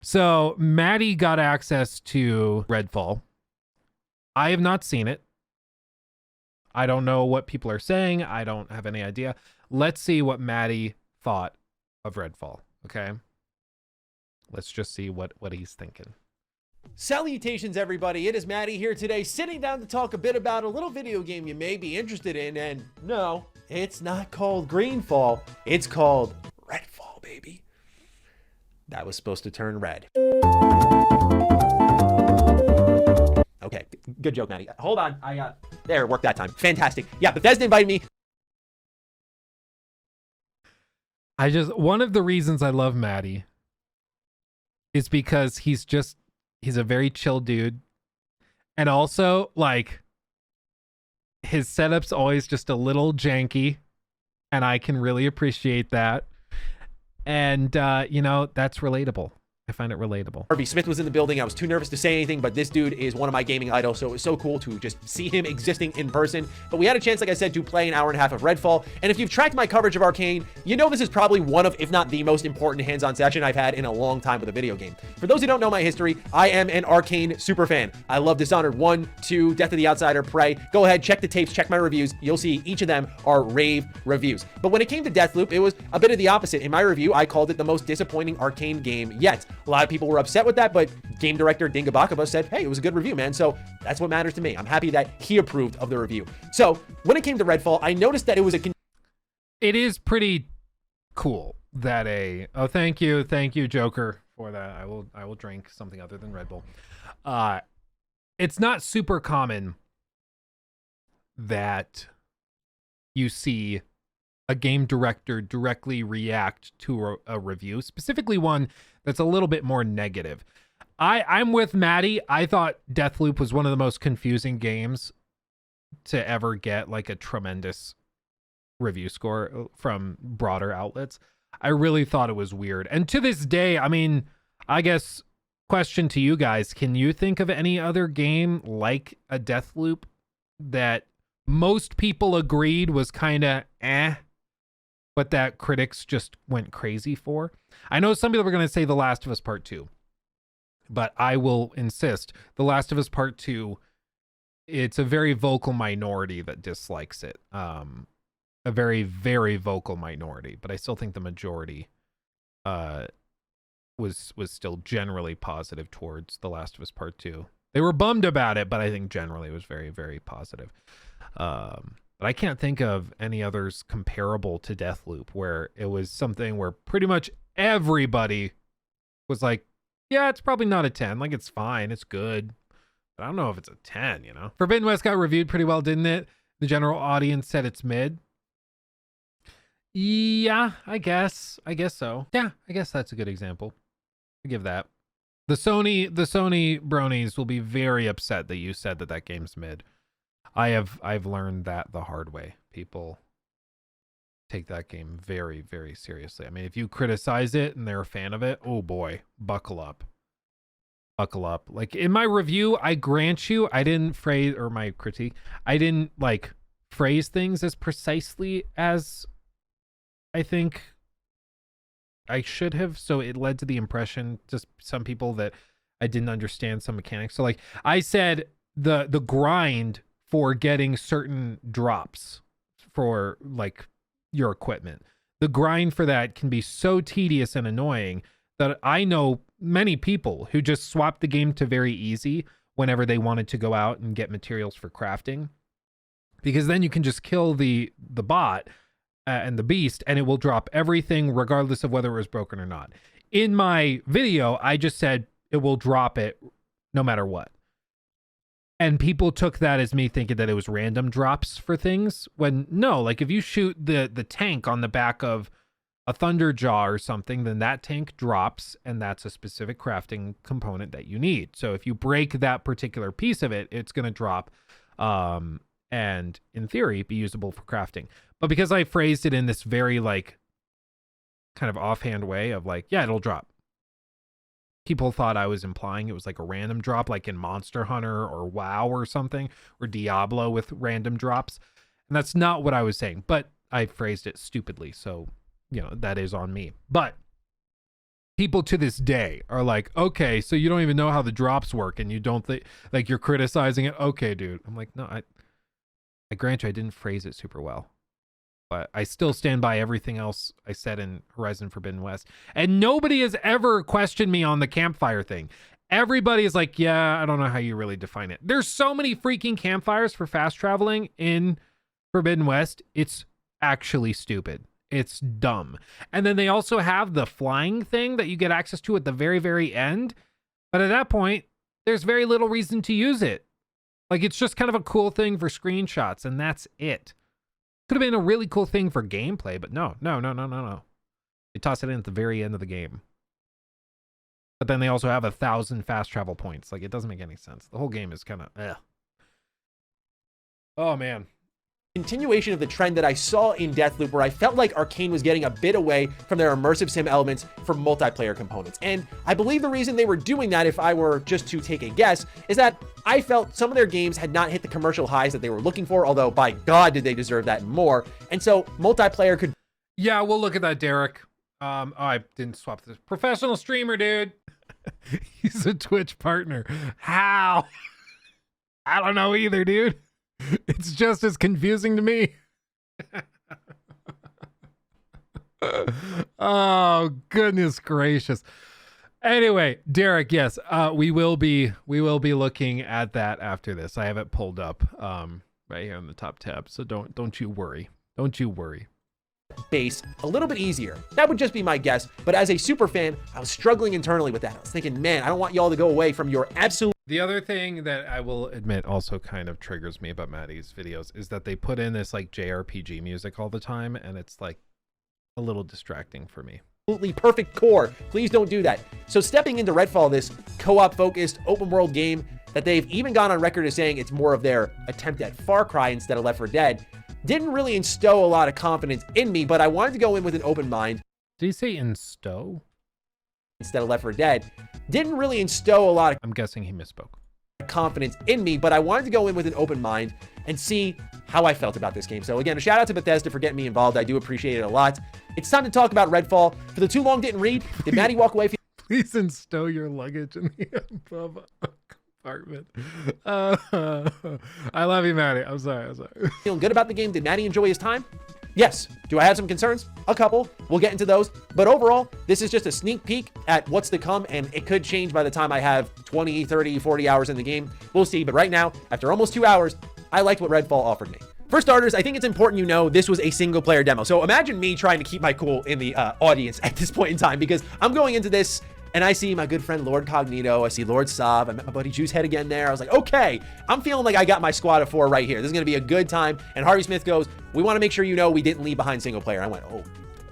So Matty got access to Redfall. I have not seen it. I don't know what people are saying. I don't have any idea. Let's see what Matty thought of Redfall. Okay. Let's just see what he's thinking. Salutations, everybody. It is Matty here today, sitting down to talk a bit about a little video game you may be interested in. And no, it's not called Greenfall. It's called Redfall, baby. That was supposed to turn red. Okay, good joke, Matty. Hold on. There, worked that time. Fantastic. Yeah, Bethesda invited me. One of the reasons I love Matty is because he's a very chill dude. And also, like, his setup's always just a little janky, and I can really appreciate that. And, that's relatable. I find it relatable. Harvey Smith was in the building. I was too nervous to say anything, but this dude is one of my gaming idols, so it was so cool to just see him existing in person. But we had a chance, like I said, to play an hour and a half of Redfall. And if you've tracked my coverage of Arcane, you know this is probably one of, if not the most important hands-on session I've had in a long time with a video game. For those who don't know my history, I am an Arcane super fan. I love Dishonored 1, 2, Death of the Outsider, Prey. Go ahead, check the tapes, check my reviews. You'll see each of them are rave reviews. But when it came to Deathloop, it was a bit of the opposite. In my review, I called it the most disappointing Arcane game yet. A lot of people were upset with that, but game director Dinga Bakaba said, hey, it was a good review, man. So that's what matters to me. I'm happy that he approved of the review. So when it came to Redfall, I noticed that it was it is pretty cool that thank you, Joker, for that. I will drink something other than Red Bull. It's not super common that you see a game director directly react to a review, specifically one that's a little bit more negative. I'm with Matty. I thought Deathloop was one of the most confusing games to ever get like a tremendous review score from broader outlets. I really thought it was weird. And to this day, I mean, I guess question to you guys, can you think of any other game like a Deathloop that most people agreed was kind of but that critics just went crazy for? I know some people are going to say The Last of Us Part 2, but I will insist The Last of Us Part 2, it's a very vocal minority that dislikes it. A very, very vocal minority, but I still think the majority was still generally positive towards The Last of Us Part 2. They were bummed about it, but I think generally it was very, very positive. But I can't think of any others comparable to Deathloop where it was something where pretty much everybody was like, yeah, it's probably not a 10. Like, it's fine. It's good. But I don't know if it's a 10, you know? Forbidden West got reviewed pretty well, didn't it? The general audience said it's mid. Yeah, I guess so. Yeah, I guess that's a good example. I give that. The Sony bronies will be very upset that you said that game's mid. I've learned that the hard way. People take that game very, very seriously. I mean, if you criticize it and they're a fan of it, oh boy, buckle up. Like in my review, I grant you, I didn't phrase, or my critique, I didn't like phrase things as precisely as I think I should have. So it led to the impression, just some people, that I didn't understand some mechanics. So like I said, the grind for getting certain drops for like your equipment, the grind for that can be so tedious and annoying that I know many people who just swapped the game to very easy whenever they wanted to go out and get materials for crafting, because then you can just kill the bot and the beast and it will drop everything regardless of whether it was broken or not. In my video, I just said it will drop it no matter what. And people took that as me thinking that it was random drops for things, when no, like if you shoot the tank on the back of a Thunderjaw or something, then that tank drops, and that's a specific crafting component that you need. So if you break that particular piece of it, it's going to drop, and in theory be usable for crafting. But because I phrased it in this very like kind of offhand way of like, yeah, it'll drop, people thought I was implying it was like a random drop, like in Monster Hunter or WoW or something, or Diablo with random drops. And that's not what I was saying, but I phrased it stupidly. So, you know, that is on me. But people to this day are like, okay, so you don't even know how the drops work and you don't think, like, you're criticizing it. Okay, dude. I'm like, no, I grant you, I didn't phrase it super well, but I still stand by everything else I said in Horizon Forbidden West. And nobody has ever questioned me on the campfire thing. Everybody is like, yeah, I don't know how you really define it. There's so many freaking campfires for fast traveling in Forbidden West. It's actually stupid. It's dumb. And then they also have the flying thing that you get access to at the very, very end. But at that point, there's very little reason to use it. Like, it's just kind of a cool thing for screenshots, and that's it. Could have been a really cool thing for gameplay, but no. They toss it in at the very end of the game. But then they also have 1,000 fast travel points. Like, it doesn't make any sense. The whole game is kind of, oh, man. Continuation of the trend that I saw in Deathloop, where I felt like Arcane was getting a bit away from their immersive sim elements for multiplayer components. And I believe the reason they were doing that, if I were just to take a guess, is that I felt some of their games had not hit the commercial highs that they were looking for, although by God did they deserve that and more. And so multiplayer could... Yeah, we'll look at that, Derek. Oh, I didn't swap this. Professional streamer, dude. He's a Twitch partner. How? I don't know either, dude. It's just as confusing to me. Oh, goodness gracious. Anyway, Derek, yes, we will be looking at that after this. I have it pulled up right here on the top tab, so don't you worry. Don't you worry. Base a little bit easier. That would just be my guess, but as a super fan, I was struggling internally with that. I was thinking, man, I don't want y'all to go away from your absolute... The other thing that I will admit also kind of triggers me about Matty's videos is that they put in this like JRPG music all the time, and it's like a little distracting for me. Absolutely perfect core. Please don't do that. So stepping into Redfall, this co-op focused open world game that they've even gone on record as saying it's more of their attempt at Far Cry instead of Left 4 Dead, didn't really instow a lot of confidence in me, but I wanted to go in with an open mind. Did he say instow? Instead of Left 4 Dead, didn't really instow a lot of... I'm guessing he misspoke. ...confidence in me, but I wanted to go in with an open mind and see how I felt about this game. So again, a shout out to Bethesda for getting me involved. I do appreciate it a lot. It's time to talk about Redfall. For the too long didn't read, did Matty walk away? Please instow your luggage in the above apartment. I love you, Matty. I'm sorry. Feeling good about the game? Did Matty enjoy his time? Yes. Do I have some concerns? A couple. We'll get into those. But overall, this is just a sneak peek at what's to come, and it could change by the time I have 20, 30, 40 hours in the game. We'll see. But right now, after almost 2 hours, I liked what Redfall offered me. For starters, I think it's important you know this was a single player demo. So imagine me trying to keep my cool in the audience at this point in time, because I'm going into this and I see my good friend Lord Cognito. I see Lord Saab. I met my buddy Juicehead again there. I was like, okay, I'm feeling like I got my squad of 4 right here. This is going to be a good time. And Harvey Smith goes, we want to make sure you know we didn't leave behind single player. I went,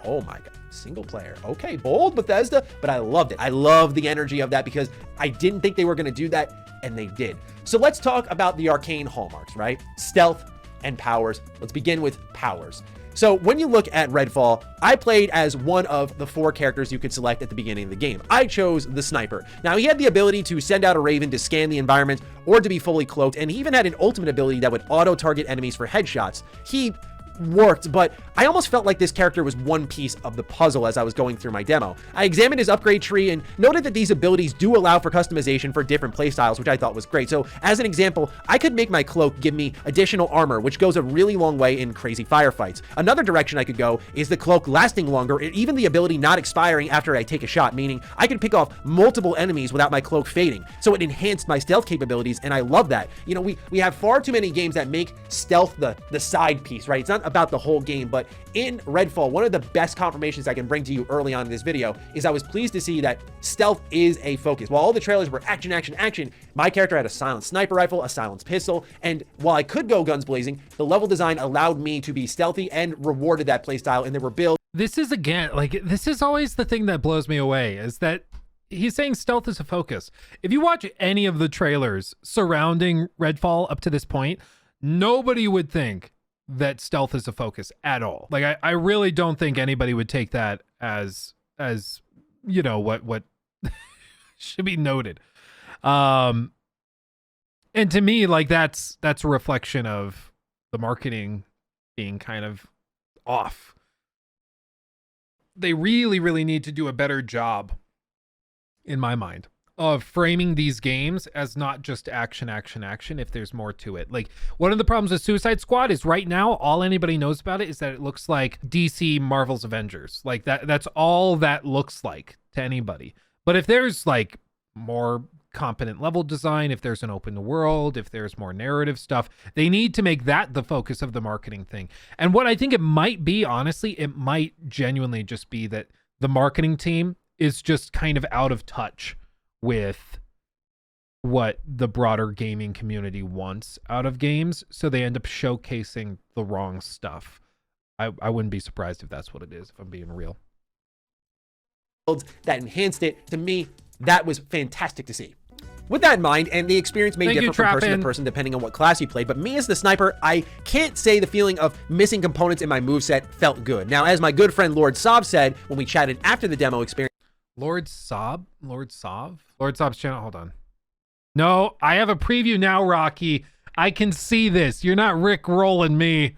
oh my God, single player. Okay, bold Bethesda, but I loved it. I love the energy of that because I didn't think they were going to do that, and they did. So let's talk about the Arcane hallmarks, right? Stealth and powers. Let's begin with powers. So when you look at Redfall, I played as one of the 4 characters you could select at the beginning of the game. I chose the sniper. Now, he had the ability to send out a raven to scan the environment or to be fully cloaked, and he even had an ultimate ability that would auto-target enemies for headshots. He worked, but I almost felt like this character was one piece of the puzzle as I was going through my demo. I examined his upgrade tree and noted that these abilities do allow for customization for different playstyles, which I thought was great. So as an example, I could make my cloak give me additional armor, which goes a really long way in crazy firefights. Another direction I could go is the cloak lasting longer, and even the ability not expiring after I take a shot, meaning I could pick off multiple enemies without my cloak fading. So it enhanced my stealth capabilities, and I love that. You know, we have far too many games that make stealth the side piece, right? It's not about the whole game, but in Redfall, one of the best confirmations I can bring to you early on in this video is I was pleased to see that stealth is a focus. While all the trailers were action, action, action, my character had a silenced sniper rifle, a silenced pistol, and while I could go guns blazing, the level design allowed me to be stealthy and rewarded that playstyle, and there were builds. This is, again, like, this is always the thing that blows me away, is that he's saying stealth is a focus. If you watch any of the trailers surrounding Redfall up to this point, nobody would think that stealth is a focus at all. Like, I really don't think anybody would take that as you know, what should be noted. And to me, like, that's a reflection of the marketing being kind of off. They really, really need to do a better job in my mind, of framing these games as not just action, action, action, if there's more to it. Like, one of the problems with Suicide Squad is right now, all anybody knows about it is that it looks like DC Marvel's Avengers. Like, that's all that looks like to anybody. But if there's, like, more competent level design, if there's an open world, if there's more narrative stuff, they need to make that the focus of the marketing thing. And what I think it might be, honestly, it might genuinely just be that the marketing team is just kind of out of touch with what the broader gaming community wants out of games, so they end up showcasing the wrong stuff. I wouldn't be surprised if that's what it is, if I'm being real. That enhanced it. To me, that was fantastic to see. With that in mind, and the experience may differ from person to person depending on what class you played, but me as the sniper, I can't say the feeling of missing components in my moveset felt good. Now, as my good friend Lord Sob said when we chatted after the demo experience, Lord Sob's channel, hold on. No, I have a preview now, Rocky. I can see this. You're not Rick rolling me.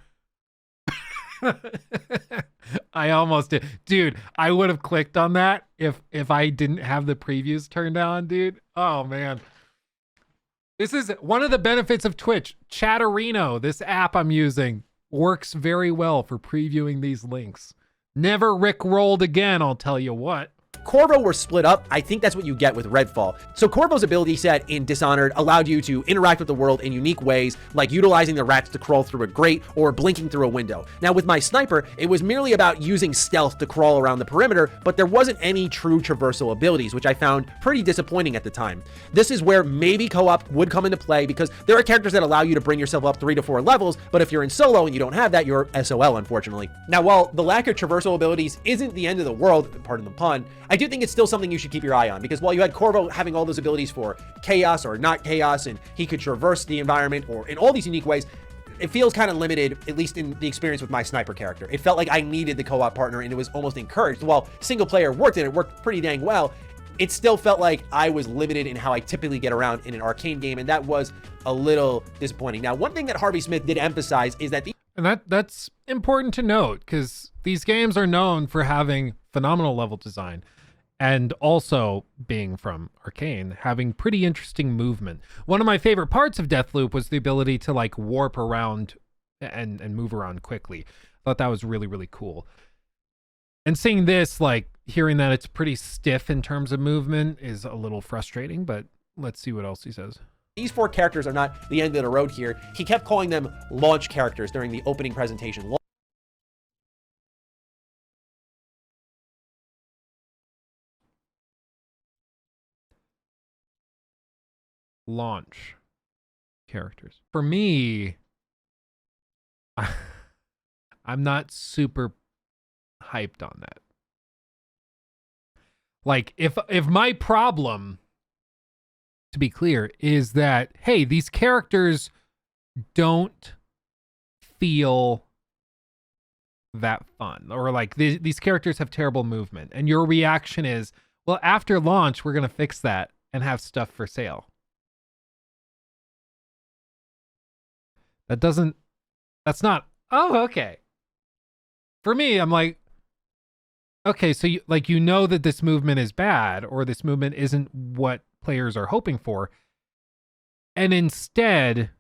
I almost did. Dude, I would have clicked on that if I didn't have the previews turned on, dude. Oh, man. This is one of the benefits of Twitch. Chatterino, this app I'm using, works very well for previewing these links. Never Rick rolled again, I'll tell you what. Corvo were split up. I think that's what you get with Redfall. So Corvo's ability set in Dishonored allowed you to interact with the world in unique ways, like utilizing the rats to crawl through a grate or blinking through a window. Now with my sniper, it was merely about using stealth to crawl around the perimeter, but there wasn't any true traversal abilities, which I found pretty disappointing at the time. This is where maybe co-op would come into play, because there are characters that allow you to bring yourself up 3 to 4 levels, but if you're in solo and you don't have that, you're SOL, unfortunately. Now, while the lack of traversal abilities isn't the end of the world, pardon the pun, I do think it's still something you should keep your eye on, because while you had Corvo having all those abilities for chaos or not chaos, and he could traverse the environment or in all these unique ways, it feels kind of limited, at least in the experience with my sniper character. It felt like I needed the co-op partner, and it was almost encouraged. While single player worked, and it worked pretty dang well, it still felt like I was limited in how I typically get around in an Arcane game, and that was a little disappointing. Now, one thing that Harvey Smith did emphasize is that that's important to note, because these games are known for having phenomenal level design, and also, being from Arcane, having pretty interesting movement. One of my favorite parts of Deathloop was the ability to like warp around and move around quickly. I thought that was really, really cool. And seeing this, like hearing that it's pretty stiff in terms of movement is a little frustrating, but let's see what else he says. These 4 characters are not the end of the road here. He kept calling them launch characters during the opening presentation. Launch characters. For me, I'm not super hyped on that. Like, if my problem, to be clear, is that, hey, these characters don't feel that fun, or like these characters have terrible movement, and your reaction is, well, after launch, we're going to fix that and have stuff for sale. That's not, oh, okay. For me, I'm like, okay, so you know that this movement is bad, or this movement isn't what players are hoping for. And instead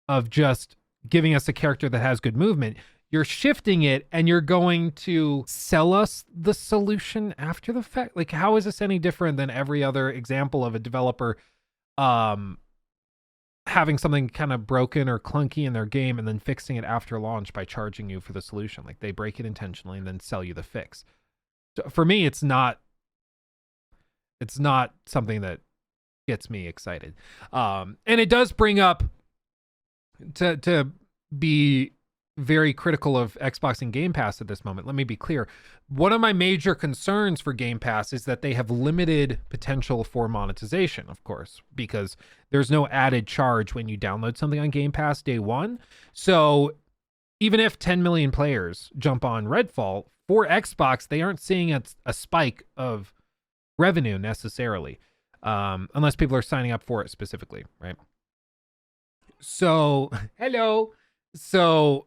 of just giving us a character that has good movement, you're shifting it and you're going to sell us the solution after the fact. Like, how is this any different than every other example of a developer having something kind of broken or clunky in their game and then fixing it after launch by charging you for the solution? Like, they break it intentionally and then sell you the fix. So for me, it's not something that gets me excited. And it does bring up, to be very critical of Xbox and Game Pass at this moment, let me be clear. One of my major concerns for Game Pass is that they have limited potential for monetization, of course, because there's no added charge when you download something on Game Pass day one. So even if 10 million players jump on Redfall, for Xbox, they aren't seeing a spike of revenue necessarily, unless people are signing up for it specifically, right? So, hello. So,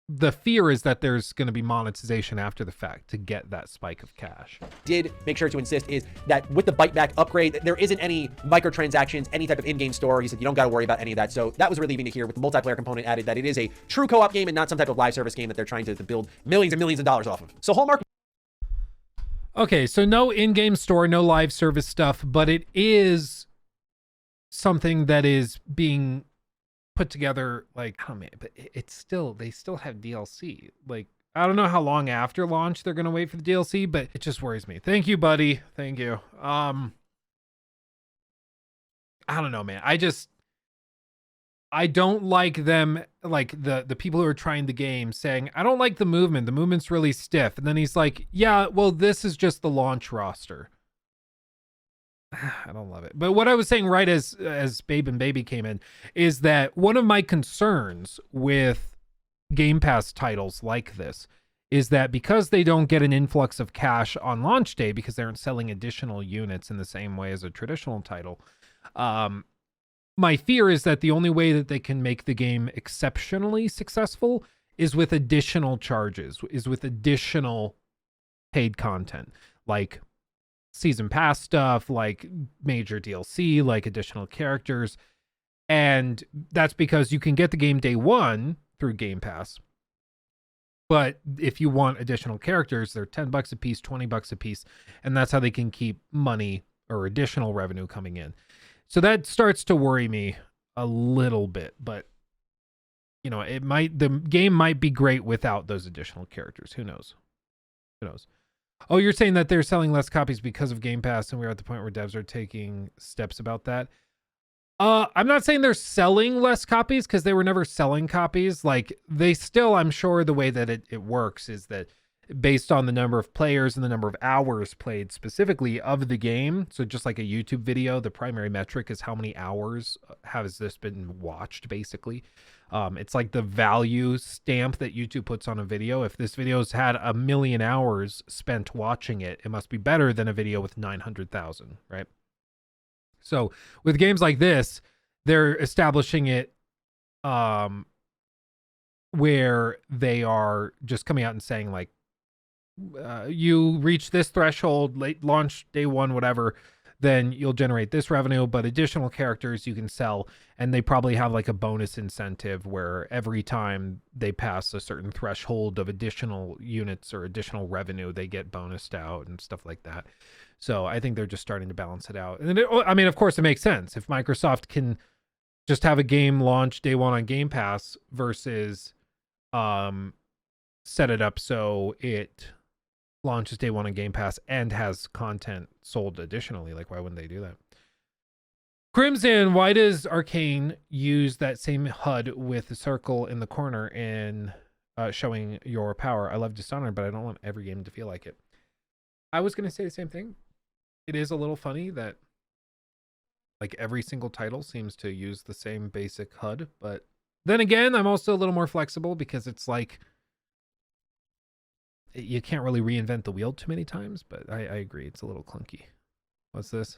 the fear is that there's going to be monetization after the fact to get that spike of cash. Did make sure to insist is that with the bite back upgrade, there isn't any microtransactions, any type of in-game store. He said you don't got to worry about any of that. So that was relieving to hear with the multiplayer component added that it is a true co-op game and not some type of live service game that they're trying to build millions and millions of dollars off of. So Hallmark. Okay, so no in-game store, no live service stuff, but it is something that is being put together, like, oh man, but it's still, they still have DLC. Like, I don't know how long after launch they're gonna wait for the DLC, but it just worries me. Thank you, buddy. Thank you. I don't know, man. I don't like them, like the people who are trying the game saying, I don't like the movement. The movement's really stiff. And then he's like, yeah, well, this is just the launch roster. I don't love it. But what I was saying right as Babe and Baby came in is that one of my concerns with Game Pass titles like this is that because they don't get an influx of cash on launch day because they aren't selling additional units in the same way as a traditional title, my fear is that the only way that they can make the game exceptionally successful is with additional charges, is with additional paid content, like season pass stuff, like major DLC, like additional characters. And that's because you can get the game day one through Game Pass. But if you want additional characters, they're $10 a piece, $20 a piece. And that's how they can keep money or additional revenue coming in. So that starts to worry me a little bit, but you know, the game might be great without those additional characters. Who knows? Who knows? Oh, you're saying that they're selling less copies because of Game Pass, and we're at the point where devs are taking steps about that. I'm not saying they're selling less copies because they were never selling copies. Like they still, I'm sure the way that it works is that based on the number of players and the number of hours played specifically of the game. So just like a YouTube video, the primary metric is how many hours has this been watched, basically. It's like the value stamp that YouTube puts on a video. If this video's had 1 million hours spent watching it, it must be better than a video with 900,000, right? So with games like this, they're establishing it where they are just coming out and saying like, you reach this threshold, late launch day one, whatever, then you'll generate this revenue, but additional characters you can sell. And they probably have like a bonus incentive where every time they pass a certain threshold of additional units or additional revenue, they get bonused out and stuff like that. So I think they're just starting to balance it out. And I mean, of course, it makes sense. If Microsoft can just have a game launch day one on Game Pass versus set it up so it launches day one on Game Pass and has content sold additionally, like why wouldn't they do that? Crimson, why does Arcane use that same HUD with the circle in the corner in showing your power? I love Dishonored, but I don't want every game to feel like it. I was going to say the same thing. It is a little funny that like every single title seems to use the same basic HUD, but then again, I'm also a little more flexible because it's like you can't really reinvent the wheel too many times, but I agree. It's a little clunky. What's this?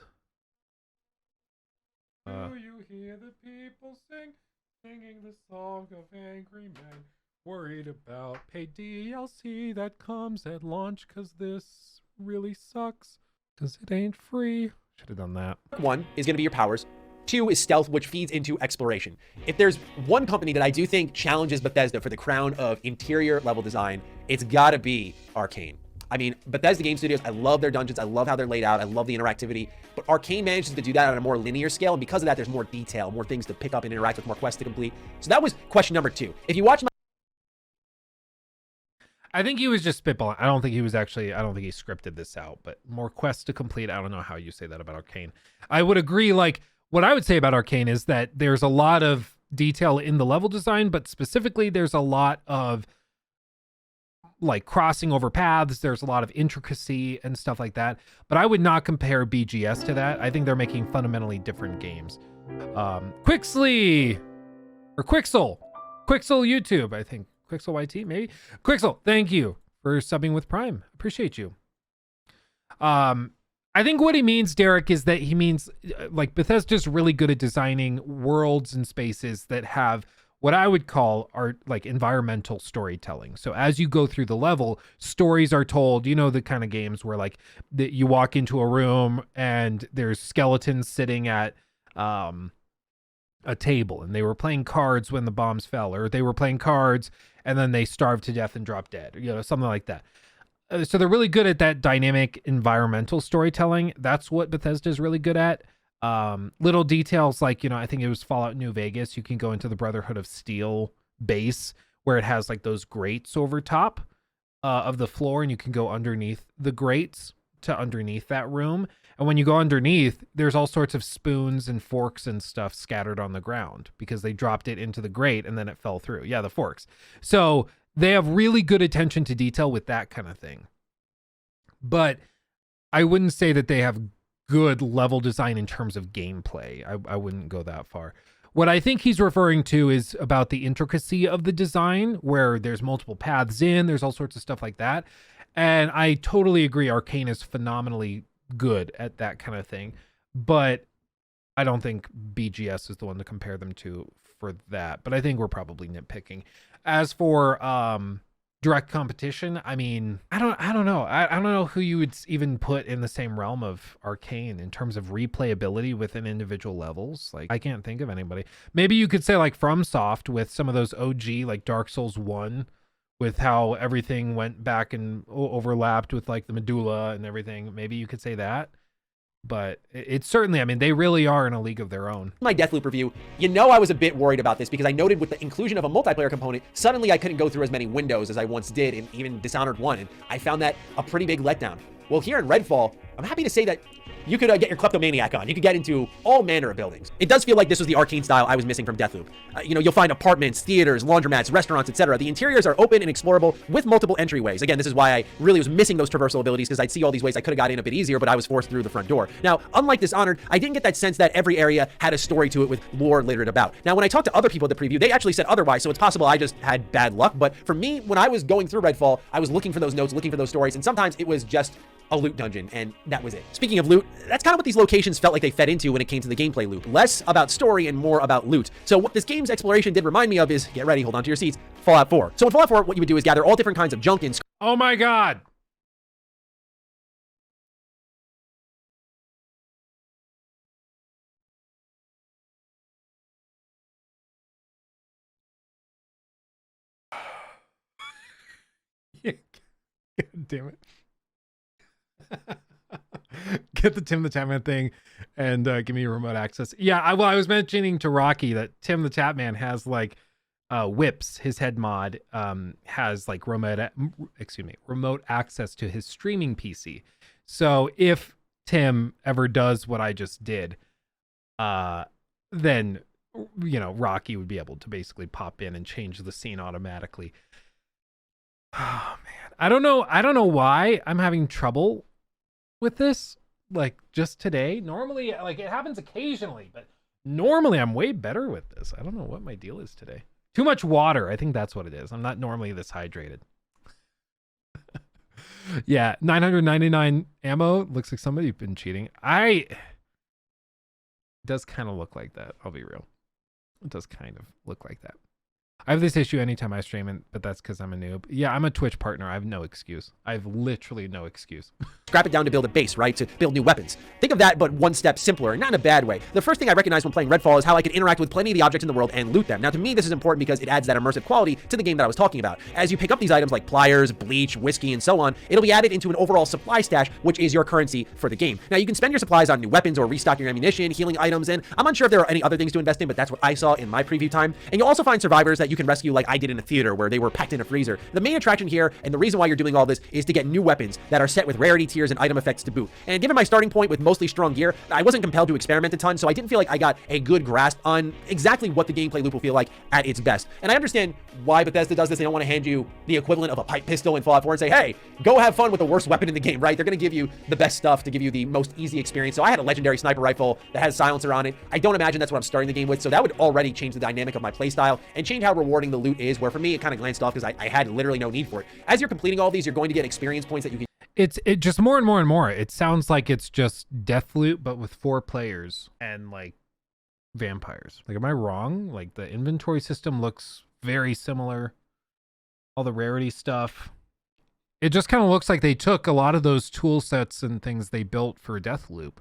Do you hear the people singing the song of angry men, worried about paid DLC that comes at launch because this really sucks because it ain't free. Should have done that. One is going to be your powers. Two is stealth, which feeds into exploration. If there's one company that I do think challenges Bethesda for the crown of interior level design, it's got to be Arcane. I mean, Bethesda Game Studios, I love their dungeons. I love how they're laid out. I love the interactivity. But Arcane manages to do that on a more linear scale. And because of that, there's more detail, more things to pick up and interact with, more quests to complete. So that was question number 2. If you watch my... I think he was just spitballing. I don't think he scripted this out, but more quests to complete. I don't know how you say that about Arcane. I would agree. Like, what I would say about Arcane is that there's a lot of detail in the level design, but specifically there's a lot of like crossing over paths. There's a lot of intricacy and stuff like that. But I would not compare BGS to that. I think they're making fundamentally different games. Quixley or Quixel YouTube, I think. Quixel YT, maybe? Quixel, thank you for subbing with Prime. Appreciate you. I think what he means, Derek, is that he means like Bethesda's really good at designing worlds and spaces that have what I would call are like environmental storytelling. So as you go through the level, stories are told, you know, the kind of games where like you walk into a room and there's skeletons sitting at a table and they were playing cards when the bombs fell, or they were playing cards and then they starved to death and dropped dead, you know, something like that. So they're really good at that dynamic environmental storytelling. That's what Bethesda is really good at. Little details like, you know, I think it was Fallout New Vegas. You can go into the Brotherhood of Steel base where it has like those grates over top of the floor, and you can go underneath the grates to underneath that room. And when you go underneath, there's all sorts of spoons and forks and stuff scattered on the ground because they dropped it into the grate and then it fell through. Yeah, the forks. So they have really good attention to detail with that kind of thing. But I wouldn't say that they have good level design in terms of gameplay. I wouldn't go that far. What I think he's referring to is about the intricacy of the design, where there's multiple paths in, there's all sorts of stuff like that. And I totally agree, Arcane is phenomenally good at that kind of thing. But I don't think BGS is the one to compare them to for that. But I think we're probably nitpicking. As for direct competition, I mean, I don't know. I don't know who you would even put in the same realm of Arcane in terms of replayability within individual levels. Like, I can't think of anybody. Maybe you could say like FromSoft with some of those OG, like Dark Souls 1, with how everything went back and overlapped with like the medulla and everything. Maybe you could say that. But it's certainly, I mean, they really are in a league of their own. My Deathloop review, you know, I was a bit worried about this because I noted with the inclusion of a multiplayer component, suddenly I couldn't go through as many windows as I once did in even Dishonored 1, and I found that a pretty big letdown. Well, here in Redfall, I'm happy to say that you could get your kleptomaniac on. You could get into all manner of buildings. It does feel like this was the Arcane style I was missing from Deathloop. You know, you'll find apartments, theaters, laundromats, restaurants, etc. The interiors are open and explorable with multiple entryways. Again, this is why I really was missing those traversal abilities, because I'd see all these ways I could have got in a bit easier, but I was forced through the front door. Now, unlike Dishonored, I didn't get that sense that every area had a story to it with lore littered about. Now, when I talked to other people at the preview, they actually said otherwise, so it's possible I just had bad luck. But for me, when I was going through Redfall, I was looking for those notes, looking for those stories, and sometimes it was just a loot dungeon, and that was it. Speaking of loot, that's kind of what these locations felt like they fed into when it came to the gameplay loop. Less about story and more about loot. So what this game's exploration did remind me of is, get ready, hold on to your seats, Fallout 4. So in Fallout 4, what you would do is gather all different kinds of junk and Oh my God. God damn it. Get the Tim the Tapman thing and give me remote access. Yeah, I was mentioning to Rocky that Tim the Tapman has like whips. His head mod has like remote access to his streaming PC. So if Tim ever does what I just did, then, you know, Rocky would be able to basically pop in and change the scene automatically. Oh man, I don't know why I'm having trouble with this, like just today. Normally, like, it happens occasionally, but normally I'm way better with this. I don't know what my deal is today. Too much water. I think that's what it is. I'm not normally this hydrated. Yeah, 999 ammo. Looks like somebody's been cheating. It does kind of look like that. I'll be real. It does kind of look like that. I have this issue anytime I stream, but that's because I'm a noob. Yeah, I'm a Twitch partner. I have no excuse. I have literally no excuse. Scrap it down to build a base, right? To build new weapons. Think of that, but one step simpler, not in a bad way. The first thing I recognized when playing Redfall is how I could interact with plenty of the objects in the world and loot them. Now, to me, this is important because it adds that immersive quality to the game that I was talking about. As you pick up these items like pliers, bleach, whiskey, and so on, it'll be added into an overall supply stash, which is your currency for the game. Now, you can spend your supplies on new weapons or restock your ammunition, healing items, and I'm unsure if there are any other things to invest in, but that's what I saw in my preview time. And you'll also find survivors that you can rescue like I did in a theater where they were packed in a freezer. The main attraction here, and the reason why you're doing all this, is to get new weapons that are set with rarity tiers and item effects to boot. And given my starting point with mostly strong gear, I wasn't compelled to experiment a ton, so I didn't feel like I got a good grasp on exactly what the gameplay loop will feel like at its best. And I understand why Bethesda does this. They don't want to hand you the equivalent of a pipe pistol in Fallout 4 and say, hey, go have fun with the worst weapon in the game, right? They're going to give you the best stuff to give you the most easy experience. So I had a legendary sniper rifle that has silencer on it. I don't imagine that's what I'm starting the game with, so that would already change the dynamic of my playstyle and change how rewarding the loot is, where for me, it kind of glanced off because I had literally no need for it. As you're completing all these, you're going to get experience points that you can... It just more and more and more. It sounds like it's just Deathloop, but with 4 players and like vampires. Like, am I wrong? Like, the inventory system looks very similar. All the rarity stuff. It just kind of looks like they took a lot of those tool sets and things they built for Deathloop,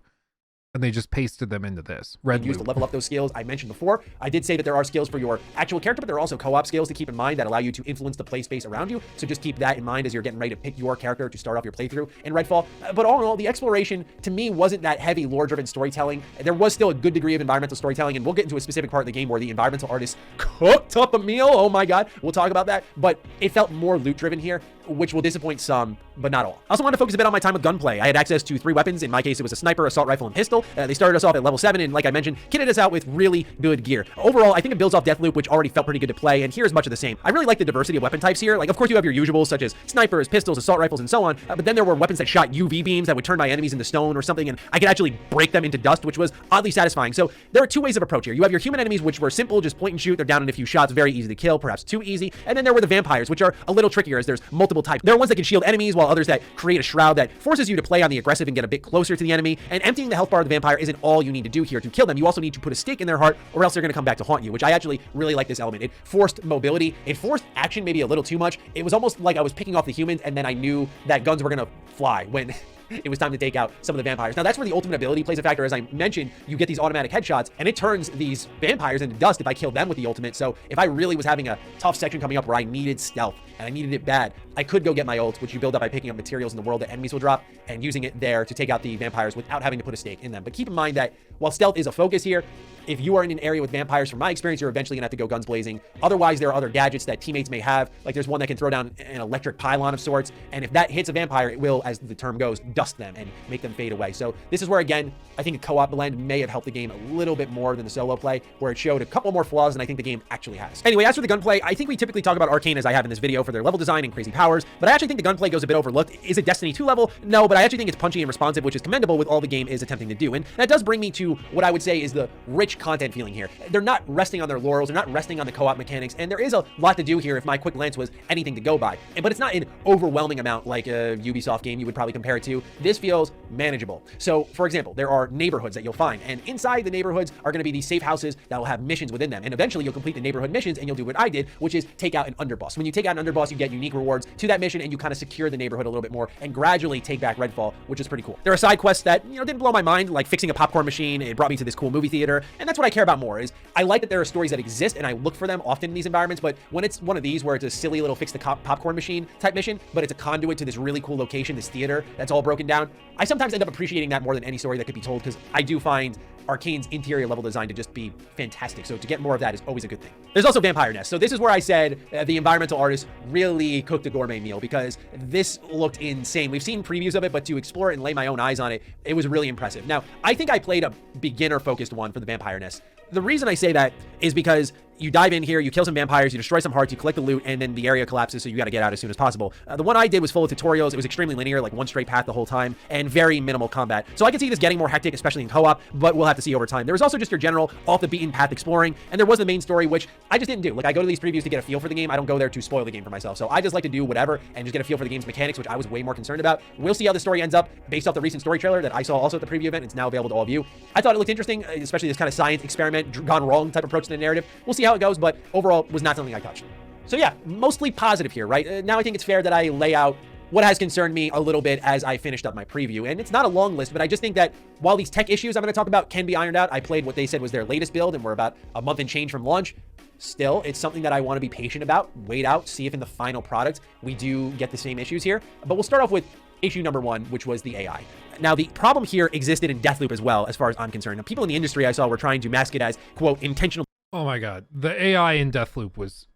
and they just pasted them into this. Use to level up those skills I mentioned before. I did say that there are skills for your actual character, but there are also co-op skills to keep in mind that allow you to influence the play space around you. So just keep that in mind as you're getting ready to pick your character to start off your playthrough in Redfall. But all in all, the exploration to me wasn't that heavy lore-driven storytelling. There was still a good degree of environmental storytelling, and we'll get into a specific part of the game where the environmental artist cooked up a meal. Oh my God, we'll talk about that. But it felt more loot-driven here, which will disappoint some, but not all. I also wanted to focus a bit on my time with Gunplay. I had access to 3 weapons. In my case, it was a sniper, assault rifle, and pistol. They started us off at level 7, and like I mentioned, kitted us out with really good gear. Overall, I think it builds off Deathloop, which already felt pretty good to play, and here's much of the same. I really like the diversity of weapon types here. Like, of course, you have your usuals, such as snipers, pistols, assault rifles, and so on, but then there were weapons that shot UV beams that would turn my enemies into stone or something, and I could actually break them into dust, which was oddly satisfying. So there are 2 ways of approach here. You have your human enemies, which were simple, just point and shoot. They're down in a few shots, very easy to kill, perhaps too easy. And then there were the vampires, which are a little trickier as there's multiple types. There are ones that can shield enemies, while others that create a shroud that forces you to play on the aggressive and get a bit closer to the enemy. And emptying the health bar of the vampire isn't all you need to do here to kill them. You also need to put a stake in their heart, or else they're going to come back to haunt you, which I actually really like this element. It forced mobility. It forced action maybe a little too much. It was almost like I was picking off the humans, and then I knew that guns were going to fly when it was time to take out some of the vampires. Now, that's where the ultimate ability plays a factor. As I mentioned, you get these automatic headshots, and it turns these vampires into dust if I kill them with the ultimate. So if I really was having a tough section coming up where I needed stealth, and I needed it bad, I could go get my ult, which you build up by picking up materials in the world that enemies will drop, and using it there to take out the vampires without having to put a stake in them. But keep in mind that while stealth is a focus here, if you are in an area with vampires, from my experience, you're eventually gonna have to go guns blazing. Otherwise, there are other gadgets that teammates may have. Like there's one that can throw down an electric pylon of sorts, and if that hits a vampire, it will, as the term goes, dust them and make them fade away. So this is where, again, I think a co-op blend may have helped the game a little bit more than the solo play, where it showed a couple more flaws than I think the game actually has. Anyway, as for the gunplay, I think we typically talk about Arcane, as I have in this video, for their level design and crazy powers, but I actually think the gunplay goes a bit overlooked. Is it Destiny 2 level? No, but I actually think it's punchy and responsive, which is commendable with all the game is attempting to do. And that does bring me to what I would say is the rich content feeling here. They're not resting on their laurels, they're not resting on the co-op mechanics, and there is a lot to do here if my quick glance was anything to go by. But it's not an overwhelming amount like a Ubisoft game you would probably compare it to. This feels manageable. So, for example, there are neighborhoods that you'll find, and inside the neighborhoods are going to be these safe houses that will have missions within them. And eventually you'll complete the neighborhood missions, and you'll do what I did, which is take out an underboss. When you take out an underboss, you get unique rewards to that mission, and you kind of secure the neighborhood a little bit more and gradually take back Redfall, which is pretty cool. There are side quests that, didn't blow my mind, like fixing a popcorn machine. It brought me to this cool movie theater, and that's what I care about more. Is I like that there are stories that exist, and I look for them often in these environments, but when it's one of these where it's a silly little fix the popcorn machine type mission, but it's a conduit to this really cool location, this theater that's all broken down, I sometimes end up appreciating that more than any story that could be told, because I do find Arcane's interior level design to just be fantastic. So to get more of that is always a good thing. There's also Vampire Nest. So this is where I said the environmental artist really cooked a gourmet meal, because this looked insane. We've seen previews of it, but to explore it and lay my own eyes on it, it was really impressive. Now, I think I played a beginner focused one for the Vampire Nest. The reason I say that is because you dive in here, you kill some vampires, you destroy some hearts, you collect the loot, and then the area collapses, so you got to get out as soon as possible. The one I did was full of tutorials. It was extremely linear, like one straight path the whole time, and very minimal combat. So I can see this getting more hectic, especially in co-op, but we'll have to see over time. There was also just your general off-the-beaten-path exploring, and there was the main story, which I just didn't do. Like, I go to these previews to get a feel for the game. I don't go there to spoil the game for myself. So I just like to do whatever and just get a feel for the game's mechanics, which I was way more concerned about. We'll see how the story ends up based off the recent story trailer that I saw also at the preview event. It's now available to all of you. I thought it looked interesting, especially this kind of science experiment gone wrong type approach to the narrative. We'll see how it goes, but overall was not something I touched. So yeah, mostly positive here, right? Now I think it's fair that I lay out what has concerned me a little bit as I finished up my preview. And it's not a long list, but I just think that while these tech issues I'm going to talk about can be ironed out, I played what they said was their latest build, and we're about a month and change from launch. Still, it's something that I want to be patient about, wait out, see if in the final product we do get the same issues here. But we'll start off with issue number one, which was the AI. Now, the problem here existed in Deathloop as well, as far as I'm concerned. Now, people in the industry I saw were trying to mask it as, quote, intentional. Oh my God. The AI in Deathloop was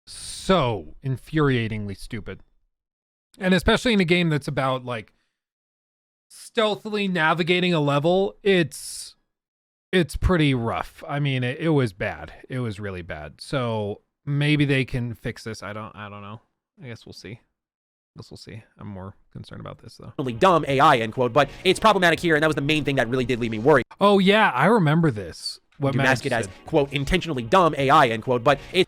so infuriatingly stupid. And especially in a game that's about like stealthily navigating a level, it's pretty rough. I mean, it was bad. It was really bad. So maybe they can fix this. I don't know. I guess we'll see. We'll see. I'm more concerned about this though. Really dumb AI, end quote, but it's problematic here, and that was the main thing that really did leave me worried. Oh yeah, I remember this. What mask it as, quote, intentionally dumb AI, end quote, but it.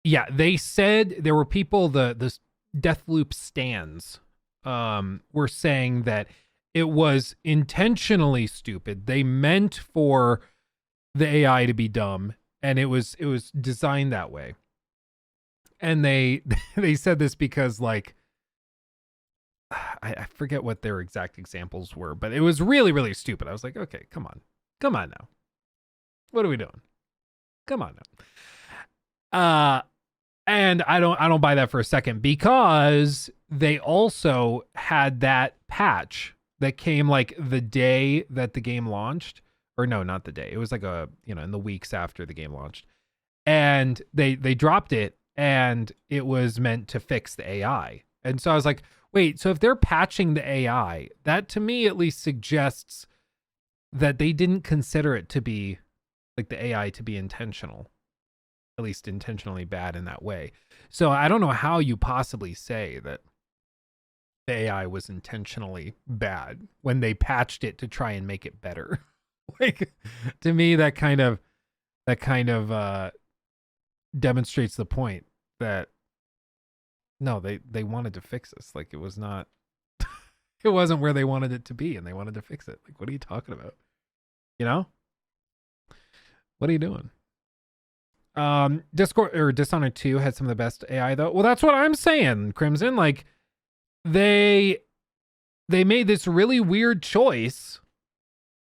Yeah, they said there were people, the Deathloop stands were saying that it was intentionally stupid. They meant for the AI to be dumb, and it was designed that way. And they said this because, like, I forget what their exact examples were, but it was really, really stupid. I was like, okay, come on now. What are we doing? Come on now. And I don't buy that for a second, because they also had that patch that came like the day that the game launched, or no, not the day. It was like in the weeks after the game launched, and they dropped it, and it was meant to fix the AI. And so I was like, wait, so if they're patching the AI, that to me at least suggests that they didn't consider it to be, like, the AI to be intentional, at least intentionally bad in that way. So I don't know how you possibly say that the AI was intentionally bad when they patched it to try and make it better. Like, to me, that kind of demonstrates the point that no, they wanted to fix this. Like, it was not, it wasn't where they wanted it to be, and they wanted to fix it. Like, what are you talking about? You know? What are you doing? Dishonored 2 had some of the best AI though. Well, that's what I'm saying, Crimson. Like, they made this really weird choice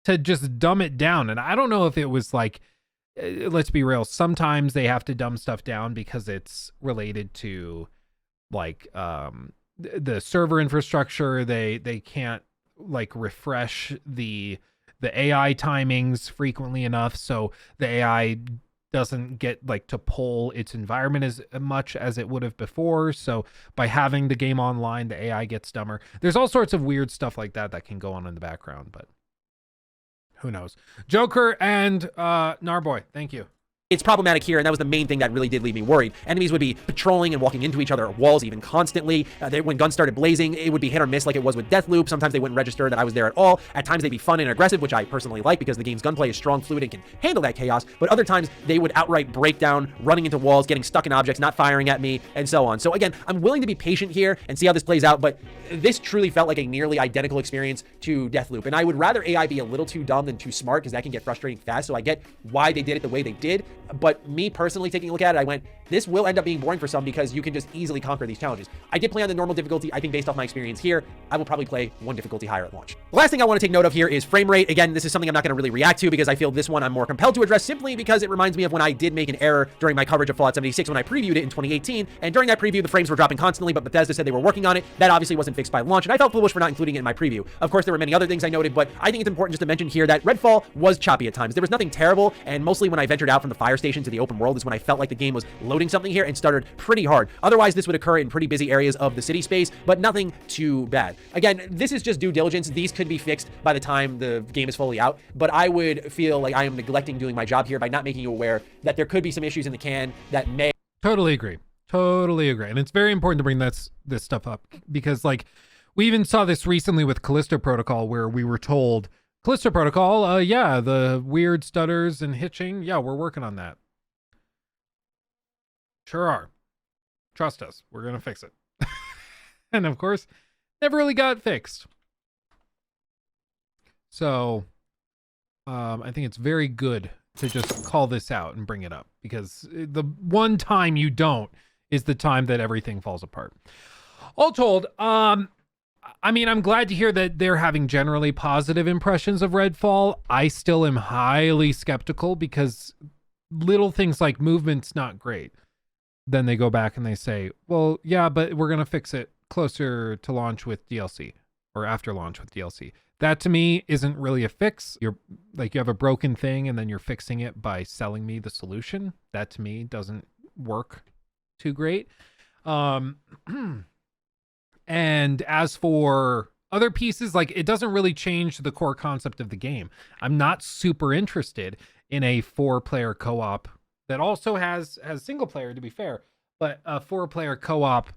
to just dumb it down. And I don't know if it was like, let's be real, sometimes they have to dumb stuff down because it's related to, like, the server infrastructure. They can't, like, refresh the AI timings frequently enough, so the AI doesn't get, like, to pull its environment as much as it would have before. So by having the game online, the AI gets dumber. There's all sorts of weird stuff like that can go on in the background, but who knows? Joker and Narboy, thank you. It's problematic here, and that was the main thing that really did leave me worried. Enemies would be patrolling and walking into each other at walls even constantly. When guns started blazing, it would be hit or miss like it was with Deathloop. Sometimes they wouldn't register that I was there at all. At times they'd be fun and aggressive, which I personally like because the game's gunplay is strong, fluid, and can handle that chaos. But other times they would outright break down, running into walls, getting stuck in objects, not firing at me, and so on. So again, I'm willing to be patient here and see how this plays out, but this truly felt like a nearly identical experience to Deathloop. And I would rather AI be a little too dumb than too smart, because that can get frustrating fast. So I get why they did it the way they did, but me personally taking a look at it, I went, this will end up being boring for some because you can just easily conquer these challenges. I did play on the normal difficulty. I think based off my experience here, I will probably play one difficulty higher at launch. The last thing I want to take note of here is frame rate. Again, this is something I'm not going to really react to because I feel this one I'm more compelled to address simply because it reminds me of when I did make an error during my coverage of Fallout 76 when I previewed it in 2018. And during that preview, the frames were dropping constantly, but Bethesda said they were working on it. That obviously wasn't fixed by launch, and I felt foolish for not including it in my preview. Of course, there were many other things I noted, but I think it's important just to mention here that Redfall was choppy at times. There was nothing terrible, and mostly when I ventured out from the fire station to the open world is when I felt like the game was loading something here and started pretty hard. Otherwise, this would occur in pretty busy areas of the city space, but nothing too bad. Again, this is just due diligence. These could be fixed by the time the game is fully out, but I would feel like I am neglecting doing my job here by not making you aware that there could be some issues in the can that may... Totally agree. And it's very important to bring this stuff up because, like, we even saw this recently with Callisto Protocol, where we were told, Callisto Protocol, yeah, the weird stutters and hitching, yeah, we're working on that. Sure are. Trust us. We're going to fix it. And of course, never really got fixed. So, I think it's very good to just call this out and bring it up, because the one time you don't is the time that everything falls apart. All told, I mean, I'm glad to hear that they're having generally positive impressions of Redfall. I still am highly skeptical because little things like movement's not great. Then they go back and they say, well, yeah, but we're going to fix it closer to launch with DLC, or after launch with DLC. That to me isn't really a fix. You're like, you have a broken thing and then you're fixing it by selling me the solution. That to me doesn't work too great. And as for other pieces, like, it doesn't really change the core concept of the game. I'm not super interested in a 4-player co-op that also has single player, to be fair, but a 4-player co-op,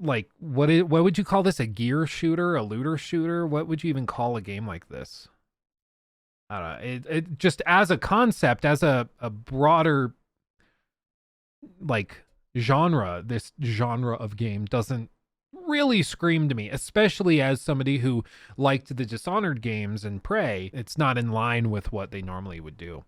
like, what would you call this? A gear shooter, a looter shooter? What would you even call a game like this? I don't know. It just, as a concept, as a broader, like, genre, this genre of game doesn't really screamed to me, especially as somebody who liked the Dishonored games and Prey. It's not in line with what they normally would do.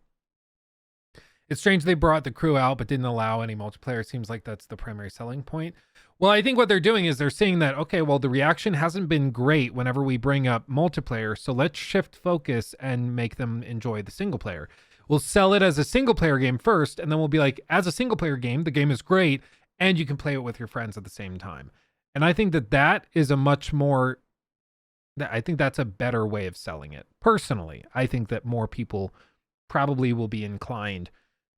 It's strange they brought the crew out but didn't allow any multiplayer. It seems like that's the primary selling point. Well, I think what they're doing is they're saying that, okay, well, the reaction hasn't been great whenever we bring up multiplayer, so let's shift focus and make them enjoy the single player. We'll sell it as a single player game first, and then we'll be like, as a single player game, the game is great, and you can play it with your friends at the same time. And I think that is a much more, I think that's a better way of selling it. Personally, I think that more people probably will be inclined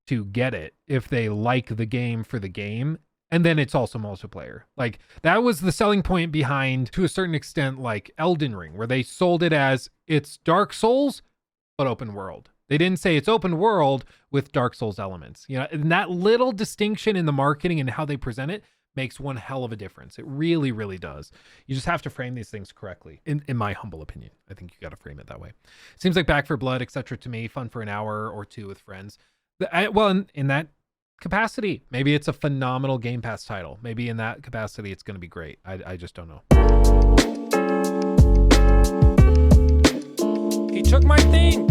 to get it if they like the game for the game, and then it's also multiplayer. Like, that was the selling point behind, to a certain extent, like Elden Ring, where they sold it as it's Dark Souls but open world. They didn't say it's open world with Dark Souls elements. You know, and that little distinction in the marketing and how they present it makes one hell of a difference. It really, really does. You just have to frame these things correctly, in my humble opinion. I think you got to frame it that way. Seems like Back 4 Blood, etc. to me, fun for an hour or two with friends. Well, in that capacity, maybe it's a phenomenal Game Pass title. Maybe in that capacity, it's going to be great. I just don't know. He took my thing.